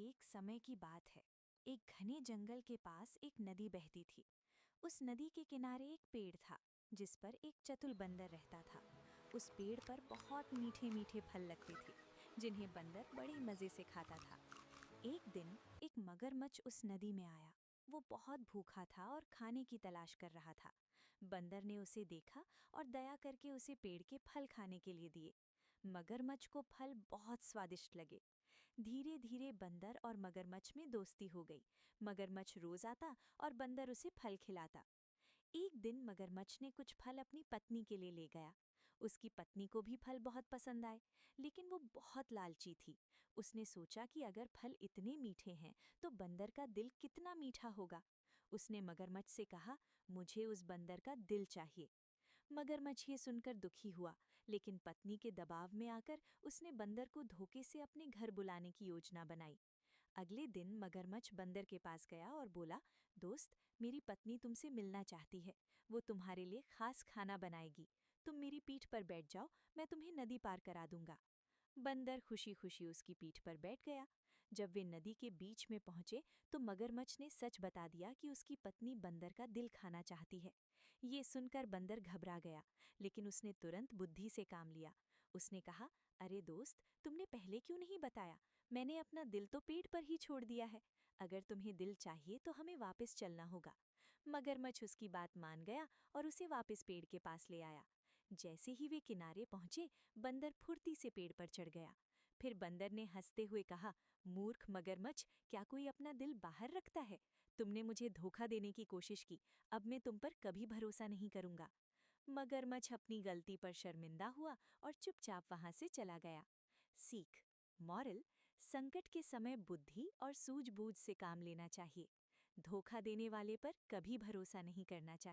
एक समय की बात है। एक घने जंगल के पास एक नदी बहती थी। उस नदी के किनारे एक पेड़ था जिस पर एक चतुर बंदर रहता था। उस पेड़ पर बहुत मीठे मीठे फल लगते थे जिन्हें बंदर बड़े मज़े से खाता था। एक दिन एक मगरमच्छ उस नदी में आया। वो बहुत भूखा था और खाने की तलाश कर रहा था। बंदर ने उसे देखा और दया करके उसे पेड़ के फल खाने के लिए दिए। मगरमच्छ को फल बहुत स्वादिष्ट लगे। धीरे धीरे बंदर और मगरमच्छ में दोस्ती हो गई। मगरमच्छ रोज आता और बंदर उसे फल खिलाता। एक दिन मगरमच्छ ने कुछ फल अपनी पत्नी के लिए ले गया। उसकी पत्नी को भी फल बहुत पसंद आए, लेकिन वो बहुत लालची थी। उसने सोचा कि अगर फल इतने मीठे हैं तो बंदर का दिल कितना मीठा होगा। उसने मगरमच्छ से कहा, मुझे उस बंदर का दिल चाहिए। मगरमच्छ ये सुनकर दुखी हुआ, लेकिन पत्नी के दबाव में आकर उसने बंदर को धोखे से अपने घर बुलाने की योजना बनाई। अगले दिन मगरमच्छ बंदर के पास गया और बोला, दोस्त, मेरी पत्नी तुमसे मिलना चाहती है। वो तुम्हारे लिए खास खाना बनाएगी। तुम मेरी पीठ पर बैठ जाओ, मैं तुम्हें नदी पार करा दूंगा। बंदर खुशी खुशी उसकी पीठ पर बैठ गया। जब वे नदी के बीच में पहुंचे तो मगरमच्छ ने सच बता दिया कि उसकी पत्नी बंदर का दिल खाना चाहती है। ये सुनकर बंदर घबरा गया, लेकिन उसने तुरंत बुद्धि से काम लिया। उसने कहा, अरे दोस्त, तुमने पहले क्यों नहीं बताया? मैंने अपना दिल तो पेड़ पर ही छोड़ दिया है। अगर तुम्हें दिल चाहिए तो हमें वापस चलना होगा। मगरमच्छ उसकी बात मान गया और उसे वापस पेड़ के पास ले आया। जैसे ही वे किनारे पहुंचे, बंदर फुर्ती से पेड़ पर चढ़ गया। फिर बंदर ने हंसते हुए कहा, मूर्ख मगरमच्छ, क्या कोई अपना दिल बाहर रखता है? तुमने मुझे धोखा देने की कोशिश की। अब मैं तुम पर कभी भरोसा नहीं करूंगा। मगरमच्छ अपनी गलती पर शर्मिंदा हुआ और चुपचाप वहां से चला गया। सीख, मॉरल, संकट के समय बुद्धि और सूझबूझ से काम लेना चाहिए। धोखा देने वाले पर कभी भरोसा नहीं करना चाहिए।